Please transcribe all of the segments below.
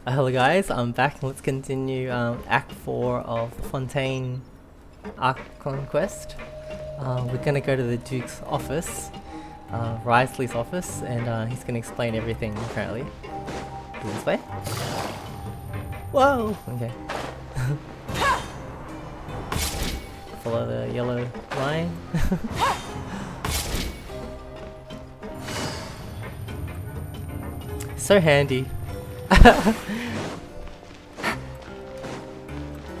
Hello guys, I'm back. Let's continue Act 4 of Fontaine Arc Conquest. We're gonna go to the Duke's office, Risley's office, and he's gonna explain everything apparently. This way? Whoa! Okay. Follow the yellow line. So handy.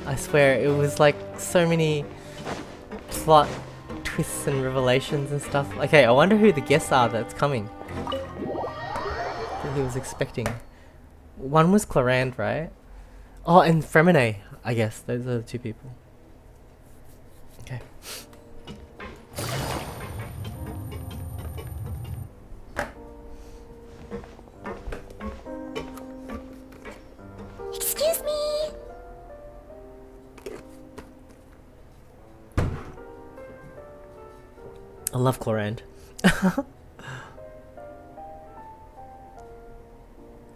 I swear, it was like so many plot twists and revelations and stuff. Okay, I wonder who the guests are that's coming. That he was expecting. One was Clarand, right? Oh, and Fremine, I guess. Those are the two people. Okay. Excuse me. I love Clarand.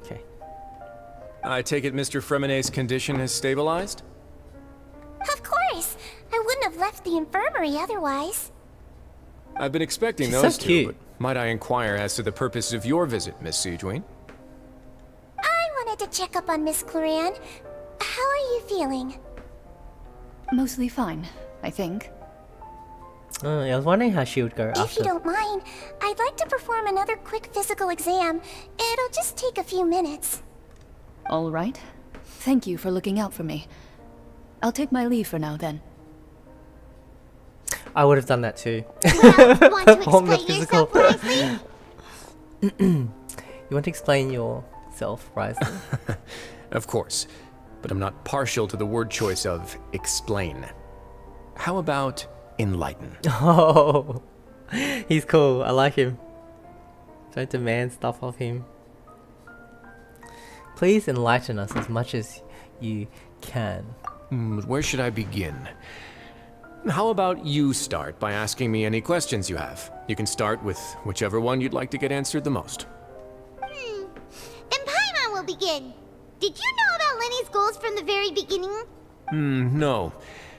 Okay. I take it Mr. Fremine's condition has stabilized? Of course. I wouldn't have left the infirmary otherwise. I've been expecting She's those so two, cute. but might I inquire as to the purpose of your visit, Miss Siegeween? I wanted to check up on Miss Claran. How are you feeling? Mostly fine, I think. I was wondering how she would go If after. you don't mind, I'd like to perform another quick physical exam. It'll just take a few minutes. All right. Thank you for looking out for me. I'll take my leave for now then. I would have done that too. Well, want to Perform the explain yourself, physical. Risley? You want to explain yourself, Risley? Of course, but I'm not partial to the word choice of explain. How about enlighten? Oh, he's cool. I like him. Don't demand stuff of him. Please enlighten us as much as you can. Where should I begin? How about you start by asking me any questions you have? You can start with whichever one you'd like to get answered the most. Then Paimon will begin. Did you know about Lenny's goals from the very beginning? No.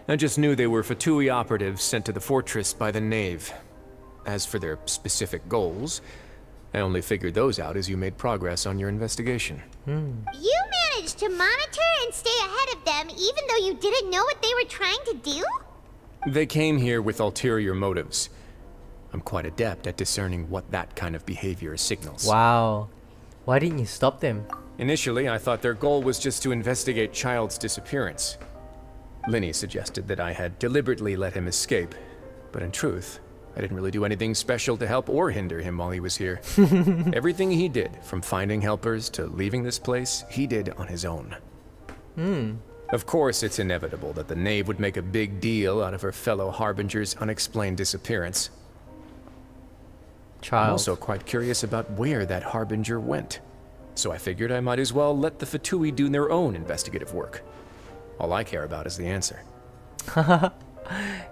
I just knew they were Fatui operatives sent to the fortress by the Knave. As for their specific goals, I only figured those out as you made progress on your investigation. You managed to monitor and stay ahead of them even though you didn't know what they were trying to do? They came here with ulterior motives. I'm quite adept at discerning what that kind of behavior signals. Wow. Why didn't you stop them? Initially, I thought their goal was just to investigate Child's disappearance. Linny suggested that I had deliberately let him escape, but in truth, I didn't really do anything special to help or hinder him while he was here. Everything he did, from finding helpers to leaving this place, he did on his own. Of course, it's inevitable that the Knave would make a big deal out of her fellow Harbinger's unexplained disappearance. I'm Child. also quite curious about where that Harbinger went. So I figured I might as well let the Fatui do their own investigative work. All I care about is the answer.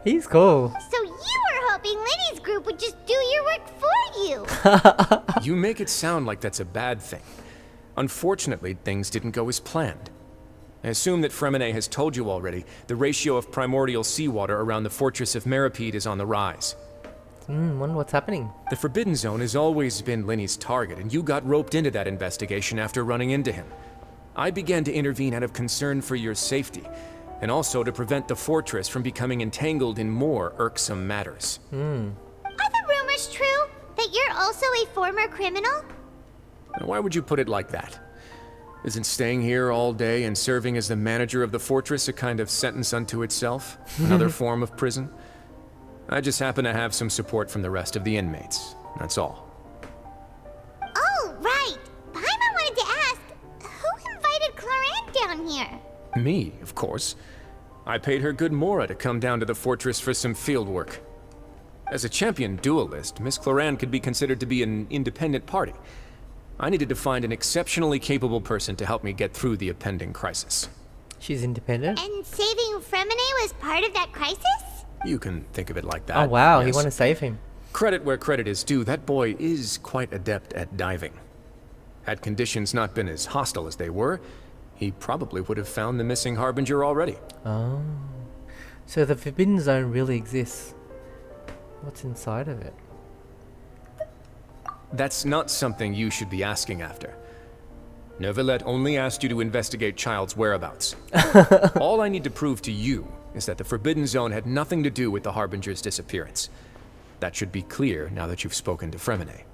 He's cool. So you were hoping Lenny's group would just do your work for you. You make it sound like that's a bad thing. Unfortunately, things didn't go as planned. I assume that Fremine has told you already, the ratio of primordial seawater around the fortress of Meripede is on the rise. Wonder what's happening. The Forbidden Zone has always been Linny's target, and you got roped into that investigation after running into him. I began to intervene out of concern for your safety, and also to prevent the fortress from becoming entangled in more irksome matters. Are the rumors true? That you're also a former criminal? Now, why would you put it like that? Isn't staying here all day and serving as the manager of the fortress a kind of sentence unto itself? Another form of prison? I just happen to have some support from the rest of the inmates. That's all. Oh, right. Paimon wanted to ask, who invited Clarant down here? Me, of course. I paid her good mora to come down to the fortress for some field work. As a champion duelist, Miss Cloran could be considered to be an independent party. I needed to find an exceptionally capable person to help me get through the impending crisis. She's independent. And saving Fremine was part of that crisis? You can think of it like that. Oh wow, he yes. want to save him. Credit where credit is due, that boy is quite adept at diving. Had conditions not been as hostile as they were, he probably would have found the missing Harbinger already. Oh. So the Forbidden Zone really exists. What's inside of it? That's not something you should be asking after. Neuvillette only asked you to investigate Child's whereabouts. All I need to prove to you is that the Forbidden Zone had nothing to do with the Harbinger's disappearance. That should be clear now that you've spoken to Fremine.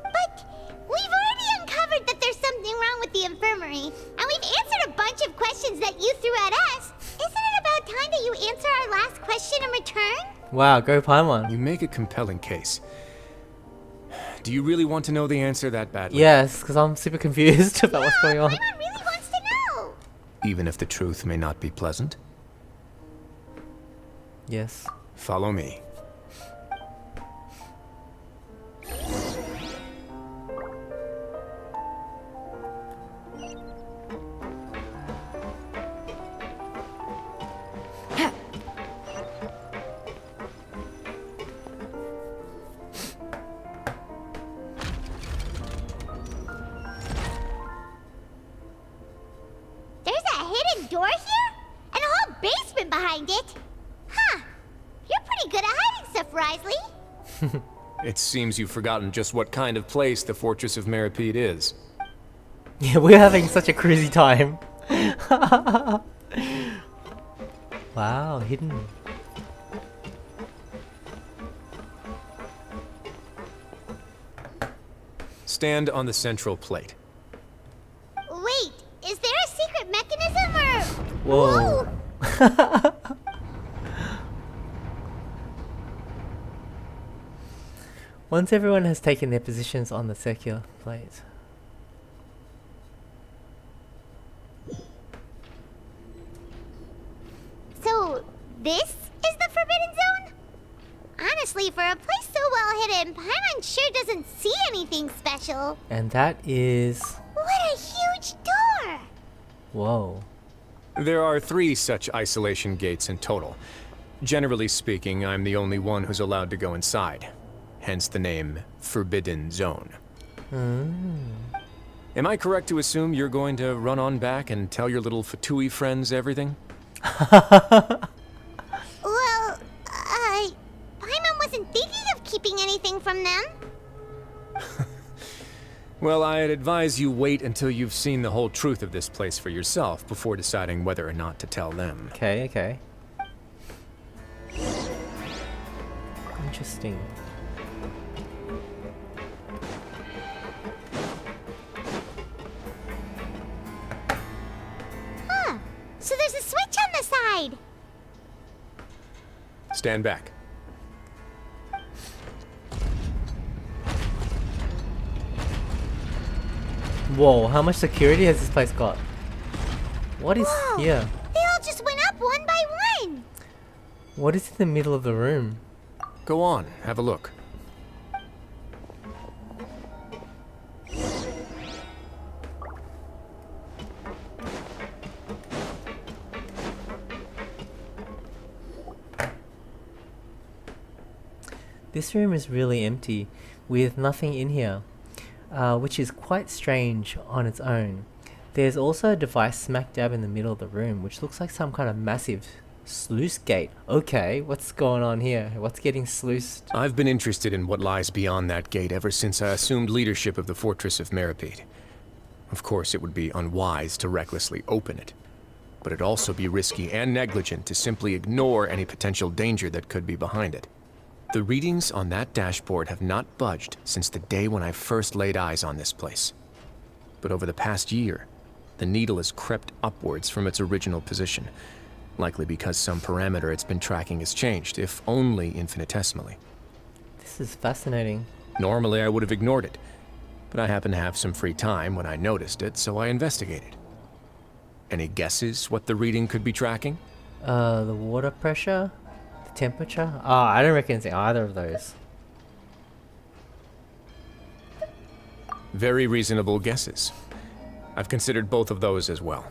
But we've already uncovered that there's something wrong with the infirmary, and we've answered a bunch of questions that you threw at us. Isn't it about time that you answer our last question in return? Wow, go Paimon. You make a compelling case. Do you really want to know the answer that badly? Yes, because I'm super confused about what's going on. Paimon really wants to know. Even if the truth may not be pleasant? Yes. Follow me. There's a hidden door here? And a whole basement behind it? Huh. You're pretty good at hiding stuff, Risley. It seems you've forgotten just what kind of place the Fortress of Meripede is. Yeah, we're having such a crazy time. Wow, hidden. Stand on the central plate. Wait, is there a secret mechanism or... Whoa. Once everyone has taken their positions on the circular plate. So, this is the Forbidden Zone? Honestly, for a place so well hidden, Paimon sure doesn't see anything special. And that is... What a huge door! Whoa. There are 3 such isolation gates in total. Generally speaking, I'm the only one who's allowed to go inside. Hence the name Forbidden Zone. Am I correct to assume you're going to run on back and tell your little Fatui friends everything? Well, Paimon wasn't thinking of keeping anything from them. Well, I'd advise you wait until you've seen the whole truth of this place for yourself before deciding whether or not to tell them. Okay, okay. Interesting. Huh. So there's a switch on the side. Stand back. Whoa, how much security has this place got? What is Whoa. here? They all just went up one by one. What is in the middle of the room? Go on, have a look. This room is really empty, with nothing in here, which is quite strange on its own. There's also a device smack dab in the middle of the room, which looks like some kind of massive sluice gate. Okay, what's going on here? What's getting sluiced? I've been interested in what lies beyond that gate ever since I assumed leadership of the Fortress of Meripede. Of course, it would be unwise to recklessly open it, but it'd also be risky and negligent to simply ignore any potential danger that could be behind it. The readings on that dashboard have not budged since the day when I first laid eyes on this place. But over the past year, the needle has crept upwards from its original position, likely because some parameter it's been tracking has changed, if only infinitesimally. This is fascinating. Normally I would have ignored it, but I happened to have some free time when I noticed it, so I investigated. Any guesses what the reading could be tracking? The water pressure? The temperature? Ah, I don't reckon it's either of those. Very reasonable guesses. I've considered both of those as well.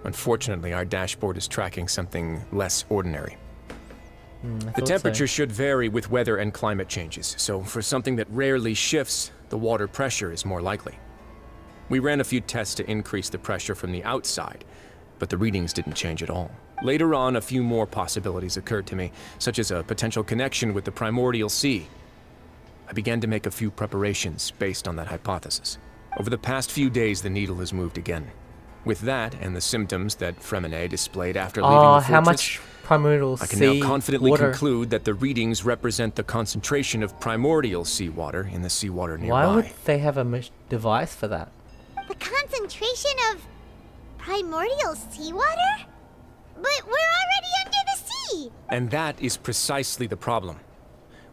Unfortunately, our dashboard is tracking something less ordinary. I The thought temperature so. should vary with weather and climate changes, so for something that rarely shifts, the water pressure is more likely. We ran a few tests to increase the pressure from the outside, but the readings didn't change at all. Later on, a few more possibilities occurred to me, such as a potential connection with the primordial sea. I began to make a few preparations based on that hypothesis. Over the past few days, the needle has moved again. With that, and the symptoms that Fremine displayed after leaving the fortress, How much primordial I can now sea confidently water? conclude that the readings represent the concentration of primordial seawater in the seawater nearby. Why would they have a device for that? The concentration of primordial seawater? But we're already under the sea! And that is precisely the problem.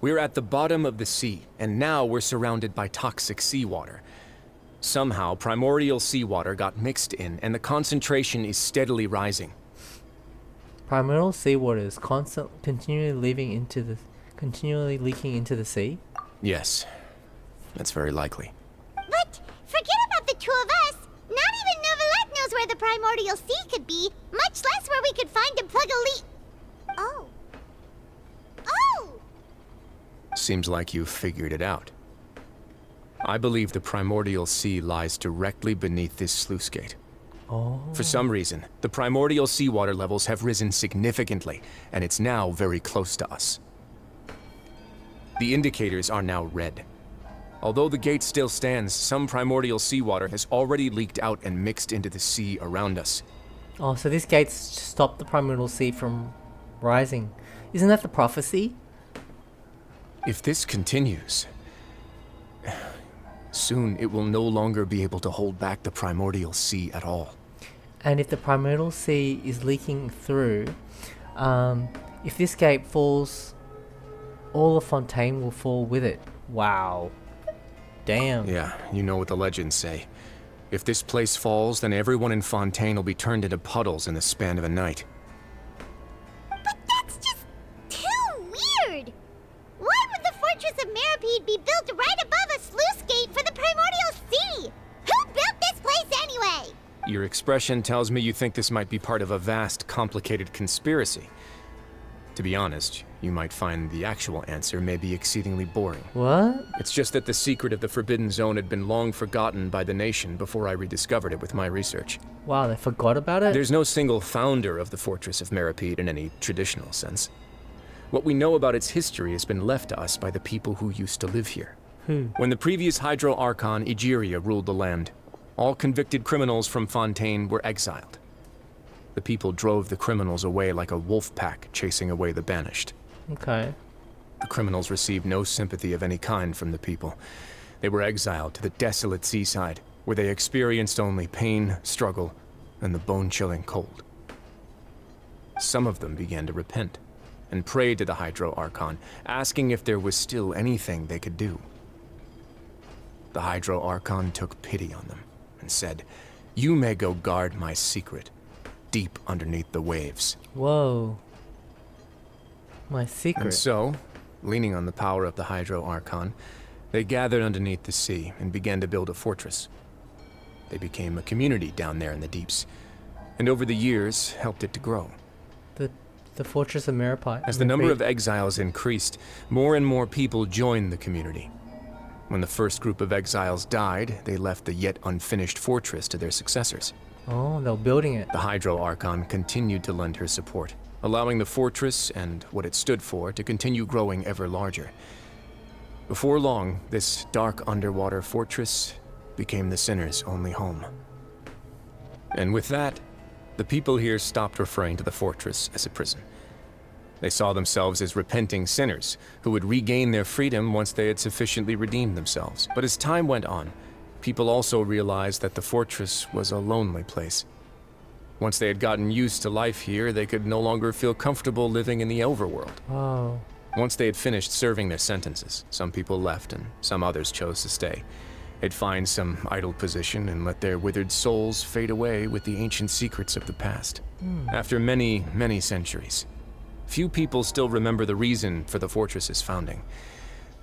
We're at the bottom of the sea, and now we're surrounded by toxic seawater. Somehow, primordial seawater got mixed in, and the concentration is steadily rising. Primordial seawater is continually leaking into the sea. Yes, that's very likely. But forget about the two of us! Not even Novelette knows where the primordial sea could be, much less where we could find and plug a leak. Oh. Oh! Seems like you've figured it out. I believe the primordial sea lies directly beneath this sluice gate. Oh. For some reason, the primordial seawater levels have risen significantly, and it's now very close to us. The indicators are now red. Although the gate still stands, some primordial seawater has already leaked out and mixed into the sea around us. Oh, so this gate's stopped the primordial sea from rising. Isn't that the prophecy? If this continues, soon it will no longer be able to hold back the primordial sea at all. And if the primordial sea is leaking through, if this gate falls, all of Fontaine will fall with it. Wow. Damn. Yeah, you know what the legends say. If this place falls, then everyone in Fontaine will be turned into puddles in the span of a night. But that's just too weird! Why would the Fortress of Meripede be built right above a sluice gate for the primordial sea? Who built this place anyway? Your expression tells me you think this might be part of a vast, complicated conspiracy. To be honest, you might find the actual answer may be exceedingly boring. What? It's just that the secret of the Forbidden Zone had been long forgotten by the nation before I rediscovered it with my research. Wow, they forgot about it? There's no single founder of the Fortress of Meripede in any traditional sense. What we know about its history has been left to us by the people who used to live here. Who? When the previous Hydro Archon, Egeria, ruled the land, all convicted criminals from Fontaine were exiled. The people drove the criminals away like a wolf pack chasing away the banished. Okay. The criminals received no sympathy of any kind from the people. They were exiled to the desolate seaside, where they experienced only pain, struggle, and the bone-chilling cold. Some of them began to repent, and prayed to the Hydro Archon, asking if there was still anything they could do. The Hydro Archon took pity on them, and said, "You may go guard my secret, deep underneath the waves." Whoa. My secret. And so, leaning on the power of the Hydro Archon, they gathered underneath the sea and began to build a fortress. They became a community down there in the deeps, and over the years helped it to grow. The Fortress of Meripede. As the number of exiles increased, more and more people joined the community. When the first group of exiles died, they left the yet unfinished fortress to their successors. Oh, they're building it. The Hydro Archon continued to lend her support, allowing the fortress and what it stood for to continue growing ever larger. Before long, this dark underwater fortress became the sinner's only home. And with that, the people here stopped referring to the fortress as a prison. They saw themselves as repenting sinners who would regain their freedom once they had sufficiently redeemed themselves. But as time went on, people also realized that the fortress was a lonely place. Once they had gotten used to life here, they could no longer feel comfortable living in the overworld. Oh. Once they had finished serving their sentences, some people left and some others chose to stay. They'd find some idle position and let their withered souls fade away with the ancient secrets of the past. After many, many centuries, few people still remember the reason for the fortress's founding.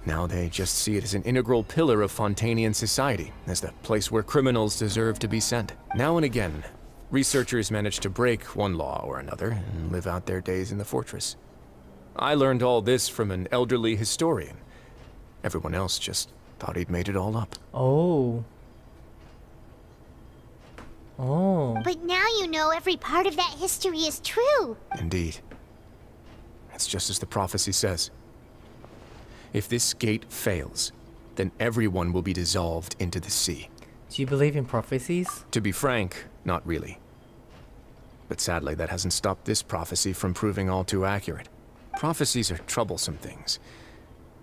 Now they just see it as an integral pillar of Fontainian society, as the place where criminals deserve to be sent. Now and again, researchers manage to break one law or another and live out their days in the fortress. I learned all this from an elderly historian. Everyone else just thought he'd made it all up. Oh. Oh. But now you know every part of that history is true. Indeed. It's just as the prophecy says. If this gate fails, then everyone will be dissolved into the sea. Do you believe in prophecies? To be frank, not really. But sadly, that hasn't stopped this prophecy from proving all too accurate. Prophecies are troublesome things.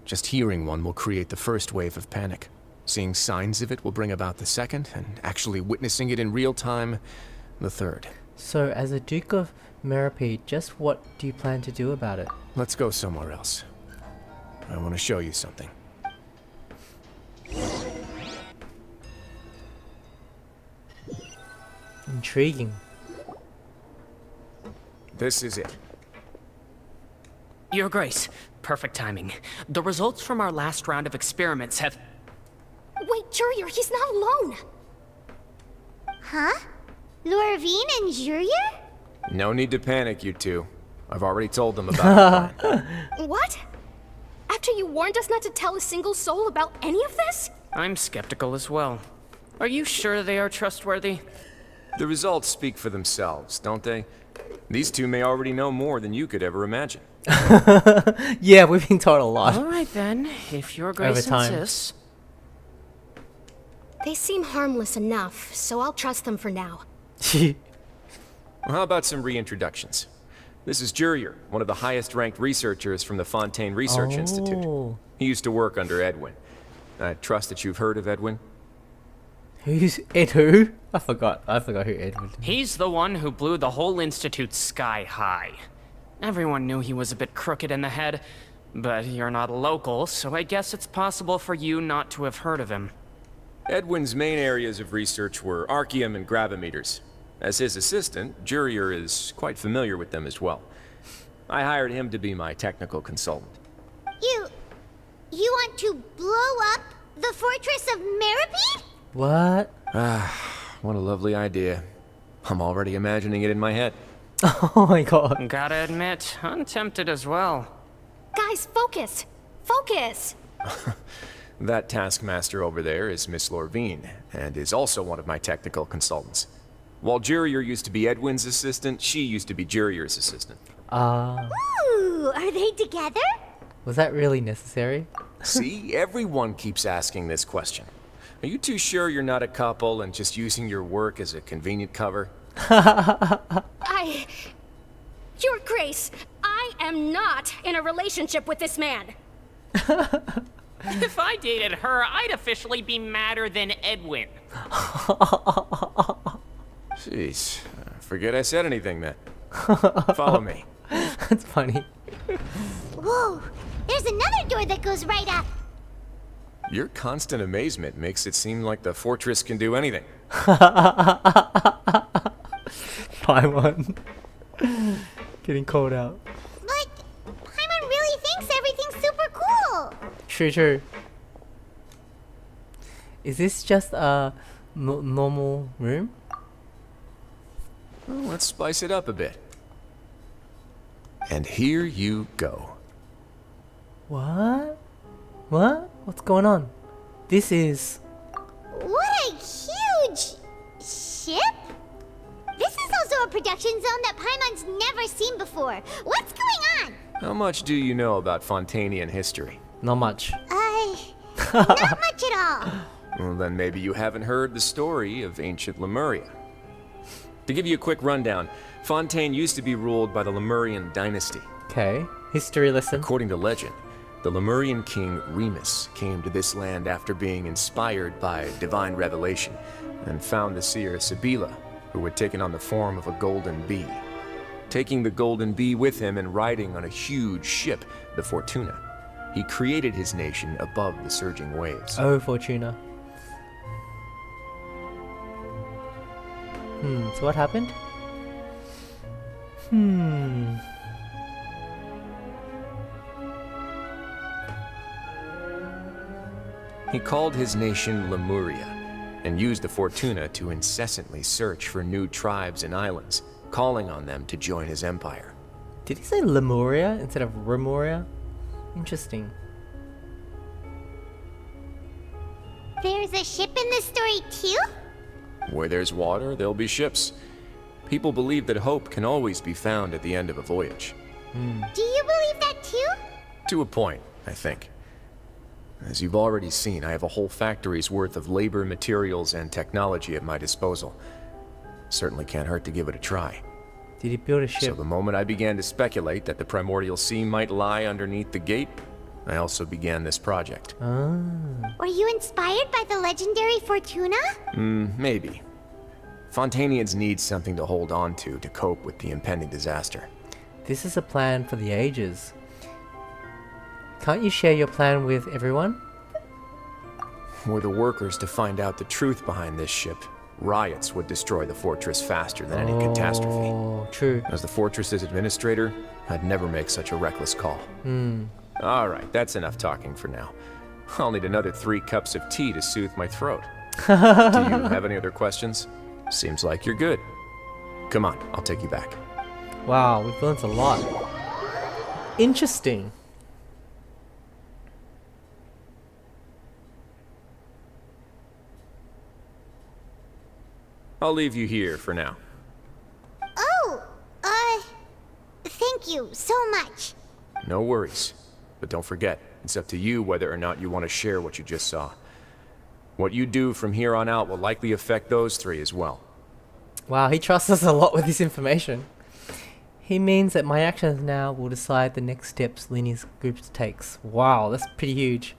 Just hearing one will create the first wave of panic. Seeing signs of it will bring about the second, and actually witnessing it in real time, the third. So, as a Duke of Meripede, just what do you plan to do about it? Let's go somewhere else. I want to show you something. Intriguing. This is it. Your Grace, perfect timing. The results from our last round of experiments have... Wait, Jurier, he's not alone. Huh? Lorvine and Jurier? No need to panic, you two. I've already told them about the plan. What? After you warned us not to tell a single soul about any of this? I'm skeptical as well. Are you sure they are trustworthy? The results speak for themselves, don't they? These two may already know more than you could ever imagine. Yeah, we've been told a lot. Alright then, if Your Grace Over time. insists. They seem harmless enough, so I'll trust them for now. Well, how about some reintroductions? This is Jurier, one of the highest-ranked researchers from the Fontaine Research Institute. Oh. He used to work under Edwin. I trust that you've heard of Edwin? Who's Ed who? I forgot who Ed was. He's the one who blew the whole institute sky high. Everyone knew he was a bit crooked in the head, but you're not a local, so I guess it's possible for you not to have heard of him. Edwin's main areas of research were archaeum and gravimeters. As his assistant, Jurier is quite familiar with them as well. I hired him to be my technical consultant. You want to blow up the fortress of Meripede? What? What a lovely idea. I'm already imagining it in my head. Oh my god. Gotta admit, I'm tempted as well. Guys, focus! Focus! That taskmaster over there is Miss Lorvine, and is also one of my technical consultants. While Jurier used to be Edwin's assistant, she used to be Jurier's assistant. Ooh, are they together? Was that really necessary? See, everyone keeps asking this question. Are you too sure you're not a couple and just using your work as a convenient cover? Your Grace, I am not in a relationship with this man. If I dated her, I'd officially be madder than Edwin. Jeez, forget I said anything then. Follow me. That's funny. Whoa, there's another door that goes right up. Your constant amazement makes it seem like the fortress can do anything. Paimon. Getting called out. But Paimon really thinks everything's super cool. True. Is this just a normal room? Well, let's spice it up a bit. And here you go. What? What? What's going on? This is... What a huge ship? This is also a production zone that Paimon's never seen before. What's going on? How much do you know about Fontainian history? not much. Not much at all. Well, then maybe you haven't heard the story of ancient Lemuria. To give you a quick rundown, Fontaine used to be ruled by the Lemurian dynasty. Okay, history lesson. According to legend, the Lemurian king Remus came to this land after being inspired by divine revelation and found the seer Sibila, who had taken on the form of a golden bee. Taking the golden bee with him and riding on a huge ship, the Fortuna, he created his nation above the surging waves. Oh, Fortuna. So what happened? He called his nation Lemuria and used the Fortuna to incessantly search for new tribes and islands, calling on them to join his empire. Did he say Lemuria instead of Remuria? Interesting. There's a ship in this story too? Where there's water, there'll be ships. People believe that hope can always be found at the end of a voyage. Do you believe that too? To a point, I think. As you've already seen, I have a whole factory's worth of labor, materials, and technology at my disposal. Certainly can't hurt to give it a try. Did he build a So ship? the moment I began to speculate that the primordial sea might lie underneath the gate, I also began this project. Ah. Were you inspired by the legendary Fortuna? Maybe. Fontainians need something to hold on to cope with the impending disaster. This is a plan for the ages. Can't you share your plan with everyone? Were the workers to find out the truth behind this ship, riots would destroy the fortress faster than any catastrophe. Oh, true. As the fortress's administrator, I'd never make such a reckless call. Alright, that's enough talking for now. I'll need another 3 cups of tea to soothe my throat. Do you have any other questions? Seems like you're good. Come on, I'll take you back. Wow, we've learned a lot. Interesting. I'll leave you here for now. Oh, thank you so much. No worries. But don't forget, it's up to you whether or not you want to share what you just saw. What you do from here on out will likely affect those 3 as well. Wow, he trusts us a lot with this information. He means that my actions now will decide the next steps Linny's group takes. Wow, that's pretty huge.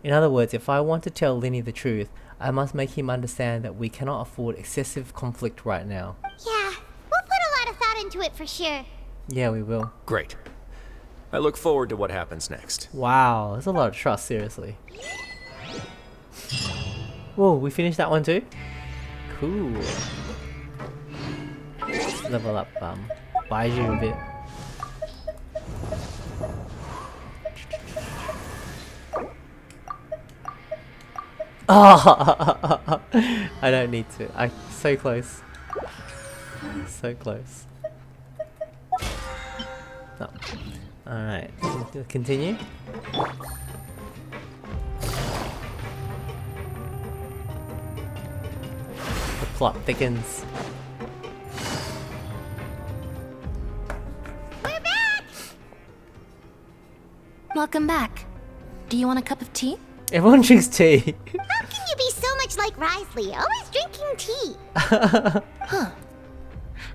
In other words, if I want to tell Linny the truth, I must make him understand that we cannot afford excessive conflict right now. Yeah, we'll put a lot of thought into it for sure. Yeah, we will. Great. I look forward to what happens next. Wow, there's a lot of trust, seriously. Whoa, we finished that one too? Cool. Let's level up Baiju a bit. Oh, I don't need to. So close. So close. No. Alright, continue. The plot thickens. We're back! Welcome back. Do you want a cup of tea? Everyone drinks tea. How can you be so much like Risley, always drinking tea?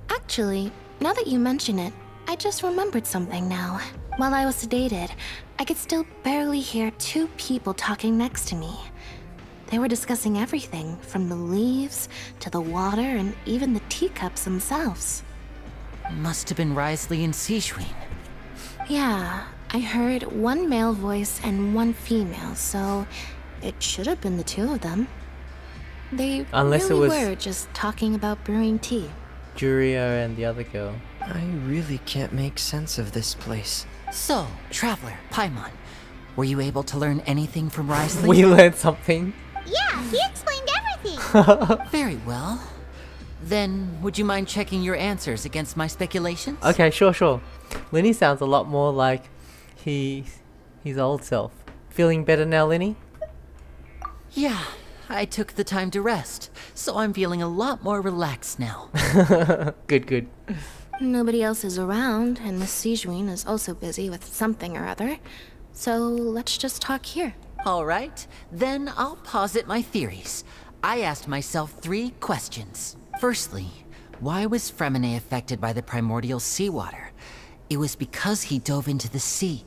Actually, now that you mention it, I just remembered something now. While I was sedated, I could still barely hear 2 people talking next to me. They were discussing everything, from the leaves to the water and even the teacups themselves. Must have been Risley and Sijun. Yeah, I heard 1 male voice and 1 female, so it should have been the 2 of them. They Unless it really was- were just talking about brewing tea. Juria and the other girl. I really can't make sense of this place. So, Traveler, Paimon, were you able to learn anything from Risley? We learned something. Yeah, he explained everything. Very well. Then, would you mind checking your answers against my speculations? Okay, sure. Linny sounds a lot more like his old self. Feeling better now, Linny? Yeah, I took the time to rest, so I'm feeling a lot more relaxed now. Good. Nobody else is around, and Miss Sijun is also busy with something or other. So let's just talk here. All right, then I'll posit my theories. I asked myself 3 questions. Firstly, why was Fremine affected by the primordial seawater? It was because he dove into the sea.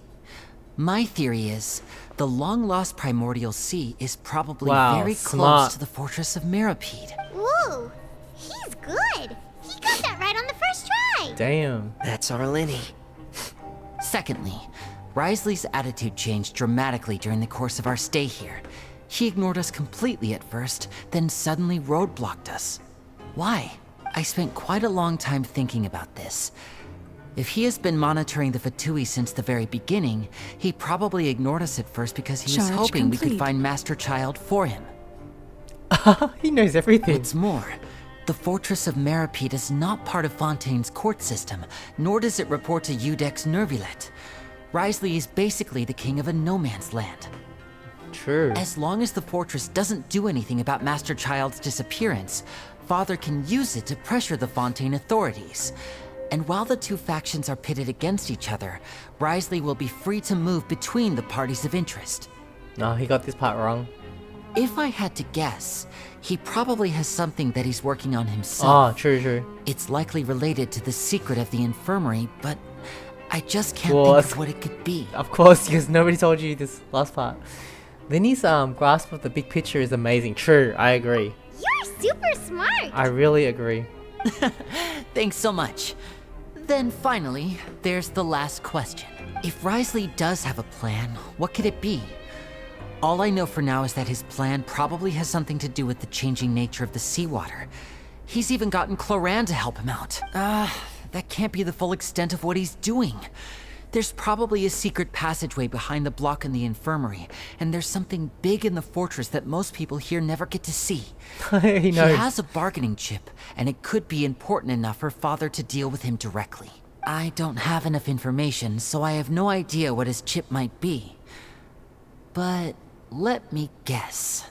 My theory is, the long-lost primordial sea is probably very smart. close to the fortress of Mirapede. Whoa, he's good. He got that right on the first try. Damn. That's our Linny. Secondly, Risley's attitude changed dramatically during the course of our stay here. He ignored us completely at first, then suddenly roadblocked us. Why? I spent quite a long time thinking about this. If he has been monitoring the Fatui since the very beginning, he probably ignored us at first because he was Charge hoping we could complete. find Master Child for him. He knows everything. What's more, The Fortress of Meripede is not part of Fontaine's court system, nor does it report to Udex Nervulet. Wriothesley is basically the king of a no-man's land. True. As long as the fortress doesn't do anything about Master Child's disappearance, Father can use it to pressure the Fontaine authorities. And while the two factions are pitted against each other, Wriothesley will be free to move between the parties of interest. No, he got this part wrong. If I had to guess, he probably has something that he's working on himself. Oh, true. It's likely related to the secret of the infirmary, but I just can't Well, think that's- of what it could be. Of course, because nobody told you this last part. Linny's grasp of the big picture is amazing. True, I agree. You're super smart. I really agree. Thanks so much. Then finally, there's the last question. If Wriothesley does have a plan, what could it be? All I know for now is that his plan probably has something to do with the changing nature of the seawater. He's even gotten Cloran to help him out. That can't be the full extent of what he's doing. There's probably a secret passageway behind the block in the infirmary, and there's something big in the fortress that most people here never get to see. He knows. He has a bargaining chip, and it could be important enough for Father to deal with him directly. I don't have enough information, so I have no idea what his chip might be. But let me guess.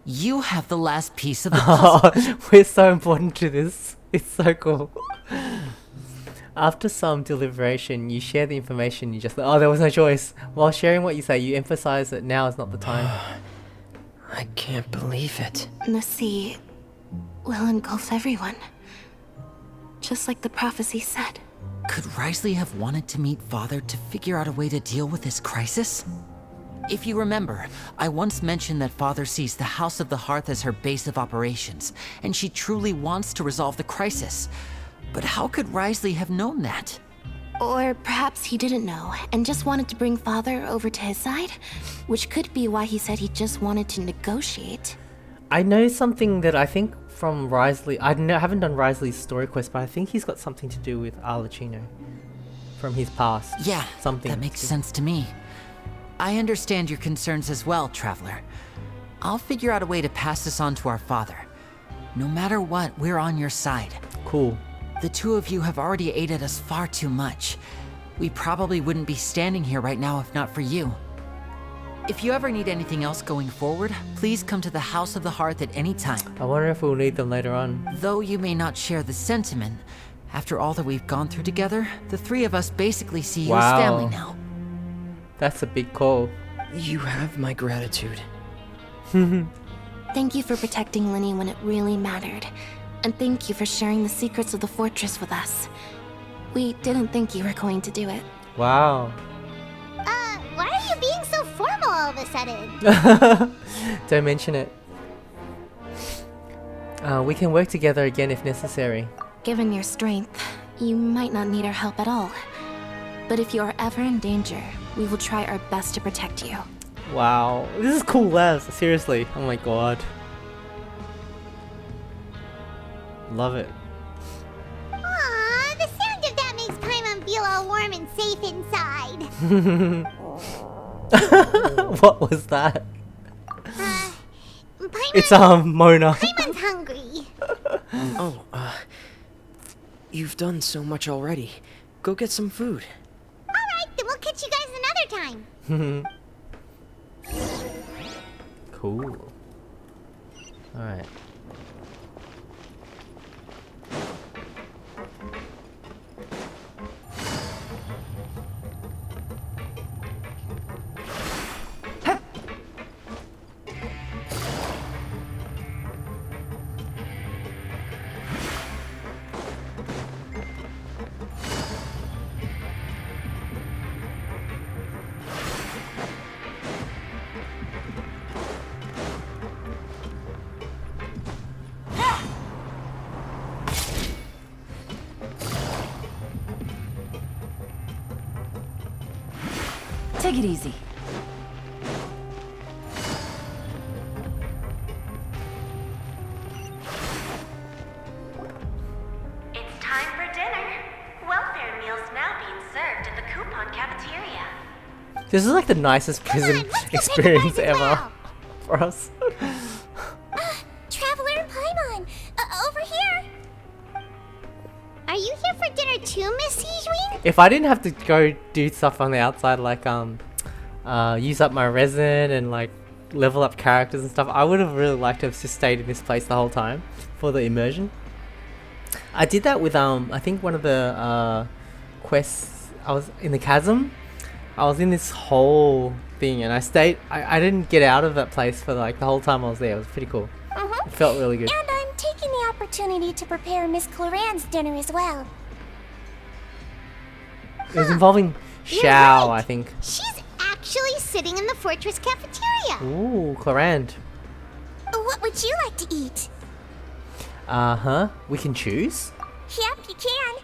You have the last piece of the puzzle. Oh, we're so important to this. It's so cool. After some deliberation, you share the information you just... Oh, there was no choice. While sharing what you say, you emphasize that now is not the time. I can't believe it. The sea will engulf everyone. Just like the prophecy said. Could Wriothesley have wanted to meet Father to figure out a way to deal with this crisis? If you remember, I once mentioned that Father sees the House of the Hearth as her base of operations, and she truly wants to resolve the crisis. But how could Wriothesley have known that? Or perhaps he didn't know and just wanted to bring Father over to his side, which could be why he said he just wanted to negotiate. I know something that I think from Wriothesley... haven't done Wriothesley's story quest, but I think he's got something to do with Arlecchino. From his past. Yeah, something. that makes sense to me. I understand your concerns as well, Traveler. I'll figure out a way to pass this on to our father. No matter what, we're on your side. Cool. The two of you have already aided us far too much. We probably wouldn't be standing here right now if not for you. If you ever need anything else going forward, please come to the House of the Hearth at any time. I wonder if we'll need them later on. Though you may not share the sentiment, after all that we've gone through together, the three of us basically see you as family now. That's a big call. You have my gratitude. Thank you for protecting Linny when it really mattered. And thank you for sharing the secrets of the fortress with us. We didn't think you were going to do it. Wow. Why are you being so formal all of a sudden? Don't mention it. We can work together again if necessary. Given your strength, you might not need our help at all. But if you are ever in danger, we will try our best to protect you. Wow. This is cool, Les. Seriously. Oh my god. Love it. Aw, the sound of that makes Paimon feel all warm and safe inside. What was that? Paimon, It's Mona. Paimon's hungry. Oh, you've done so much already. Go get some food. Alright, then we'll catch you guys another time. Cool. Alright. Take it easy. It's time for dinner. Welfare meals now being served at the coupon cafeteria. This is like the nicest prison let's go pick a experience bite as ever well. for us. Traveler and Paimon, over here. you here for dinner too, Miss Sijwin? If I didn't have to go do stuff on the outside, like use up my resin and like level up characters and stuff, I would have really liked to have just stayed in this place the whole time for the immersion. I did that with I think one of the quests. I was in the chasm. I was in this whole thing and I stayed. I didn't get out of that place for like the whole time I was there. It was pretty cool. It felt really good. And I'm taking the opportunity to prepare Miss Cloran's dinner as well. It was involving You're Xiao, right. I think. She's actually sitting in the fortress cafeteria. Ooh, Clorand. What would you like to eat? Uh-huh. We can choose? Yep, you can.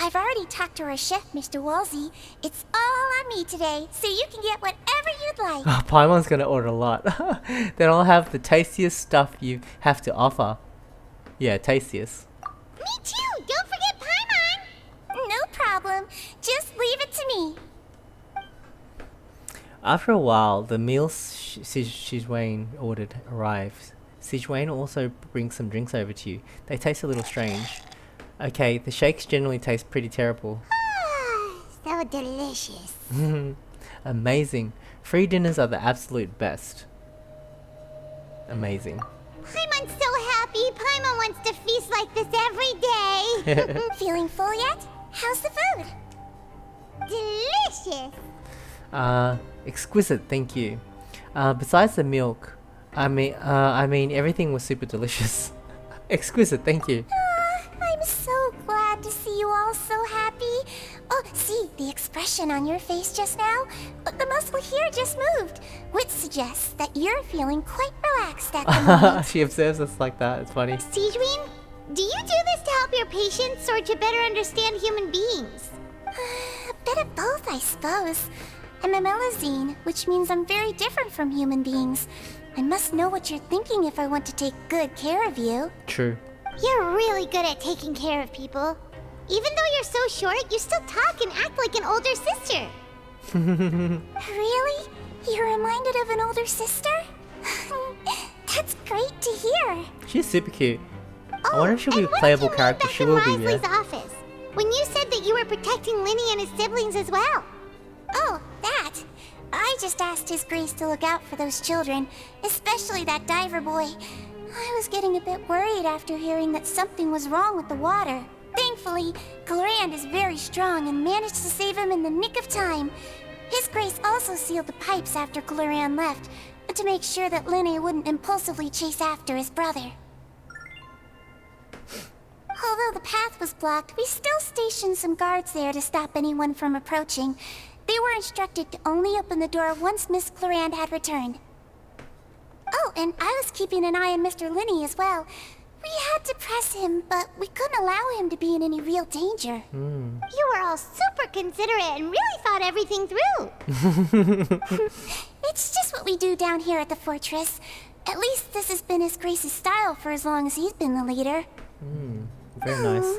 I've already talked to our chef, Mr. Wolsey. It's all on me today, so you can get whatever you'd like. Oh, Paimon's gonna order a lot. Then I'll have the tastiest stuff you have to offer. Yeah, tastiest. Me too! Don't forget Paimon! No problem. Just leave it to me. After a while, the meal Sijwain ordered arrives. Sijwain also brings some drinks over to you. They taste a little strange. Okay, the shakes generally taste pretty terrible. So delicious. Amazing. Free dinners are the absolute best. Amazing. Paimon's so happy. Paimon wants to feast like this every day. Feeling full yet? How's the food? Delicious. Exquisite, thank you. Besides the milk, I mean everything was super delicious. Exquisite, thank you. I'm so glad to see you all so happy. Oh, see, the expression on your face just now? The muscle here just moved, which suggests that you're feeling quite relaxed at the moment. She observes us like that, it's funny. Sijwin, do you do this to help your patients or to better understand human beings? A bit of both, I suppose. I'm a Melazine, which means I'm very different from human beings. I must know what you're thinking if I want to take good care of you. True. You're really good at taking care of people. Even though you're so short, you still talk and act like an older sister. Really? You're reminded of an older sister? That's great to hear. She's super cute. I Oh, wonder if she'll be a and what playable did you character. learn She back will in be, yeah. Risley's office, when you said that you were protecting Linny and his siblings as well. Oh, that. I just asked His Grace to look out for those children, especially that diver boy. I was getting a bit worried after hearing that something was wrong with the water. Thankfully, Clorand is very strong and managed to save him in the nick of time. His Grace also sealed the pipes after Clorand left, to make sure that Linny wouldn't impulsively chase after his brother. Although the path was blocked, we still stationed some guards there to stop anyone from approaching. They were instructed to only open the door once Miss Clorand had returned. Oh, and I was keeping an eye on Mr. Linny as well. We had to press him, but we couldn't allow him to be in any real danger. You were all super considerate and really thought everything through. It's just what we do down here at the fortress. At least this has been His Grace's style for as long as he's been the leader. Very nice.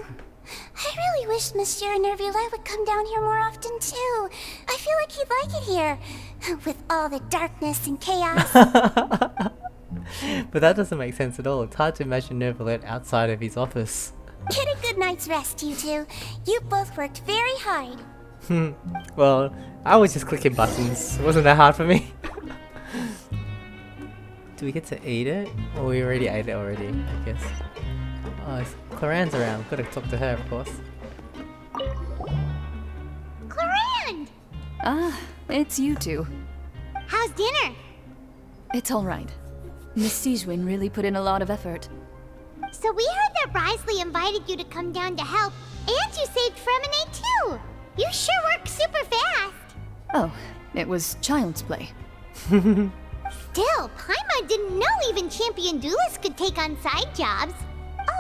I really wish Monsieur Nervula would come down here more often too. I feel like he'd like it here, with all the darkness and chaos. But that doesn't make sense at all. It's hard to imagine Nervalet outside of his office. Get a good night's rest, you two. You both worked very hard. Well, I was just clicking buttons. It wasn't that hard for me. Do we get to eat it? Or we already ate it already, I guess. Oh, Clorand's around. Gotta talk to her, of course. Clorand! Ah, it's you two. How's dinner? It's all right. Miss Sijwin really put in a lot of effort. So we heard that Risley invited you to come down to help, and you saved Fremine too. You sure work super fast. Oh, it was child's play. Still, Paimon didn't know even champion duelists could take on side jobs.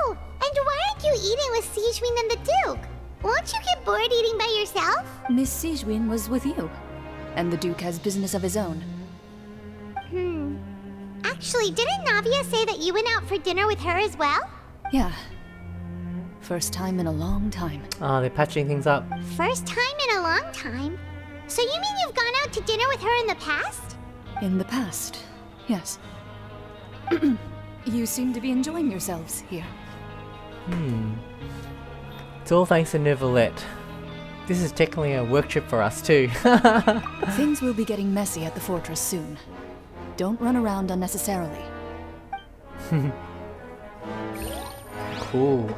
Oh, and why aren't you eating with Sijwin and the Duke? Won't you get bored eating by yourself? Miss Sijwin was with you, and the Duke has business of his own. Actually, didn't Navia say that you went out for dinner with her as well? Yeah. First time in a long time. Oh, they're patching things up. First time in a long time. So you mean you've gone out to dinner with her in the past? In the past, yes. You seem to be enjoying yourselves here. It's all thanks to Neuvillette. This is technically a work trip for us too. Things will be getting messy at the fortress soon. Don't run around unnecessarily. Cool.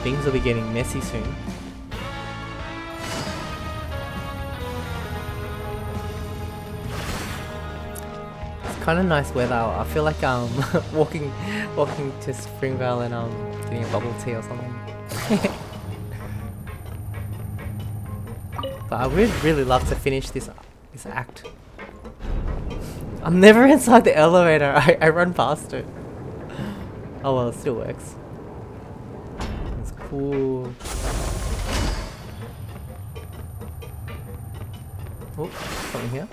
Things will be getting messy soon. It's kind of nice weather. I feel like walking to Springvale and getting a bubble tea or something. But I would really love to finish this act. I'm never inside the elevator. I run past it. Oh well, it still works. It's cool. Oh, something here.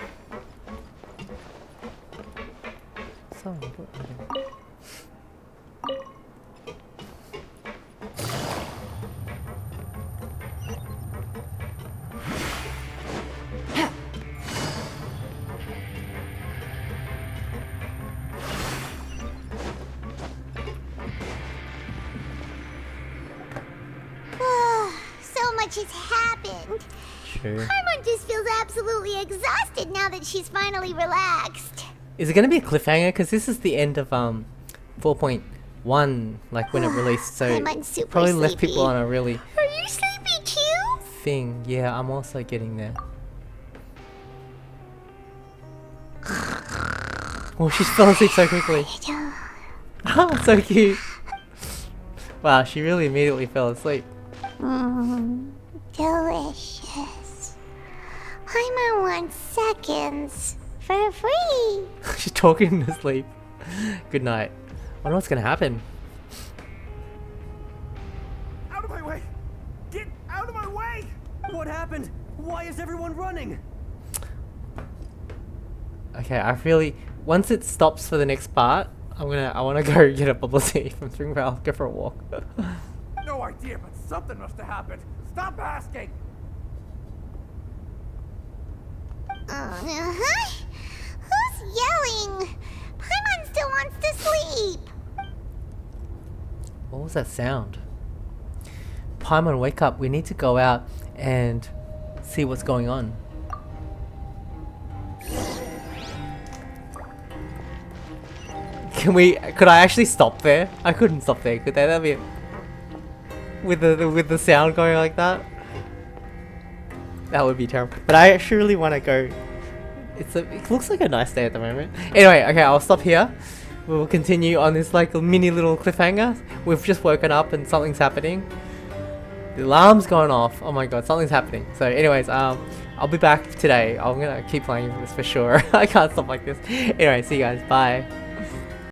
Something. So much has happened. True. Paimon just feels absolutely exhausted now that she's finally relaxed. Is it going to be a cliffhanger? Because this is the end of 4.1, like when it released. So Paimon's super probably left sleepy. people on a really Are you sleepy too? thing. Yeah, I'm also getting there. Oh, she fell asleep so quickly. Oh, so cute. Wow, she really immediately fell asleep. Delicious. Paimon wants seconds for free. She's talking to sleep. Good night. I wonder what's gonna happen. Out of my way! Get out of my way! What happened? Why is everyone running? Okay, I really once it stops for the next part, I wanna go get a bubble tea from Springvale. Go for a walk. No idea, but something must have happened. Stop asking! Uh-huh. Who's yelling? Paimon still wants to sleep. What was that sound? Paimon, wake up. We need to go out and see what's going on. Could I actually stop there? I couldn't stop there, could I? That'd be with the sound going like that. That would be terrible. But I actually really want to go. It looks like a nice day at the moment. Anyway, okay, I'll stop here. We will continue on this like mini little cliffhanger. We've just woken up and something's happening. The alarm's going off. Oh my god, something's happening. So anyways, I'll be back today. I'm gonna keep playing this for sure. I can't stop like this. Anyway, see you guys. Bye.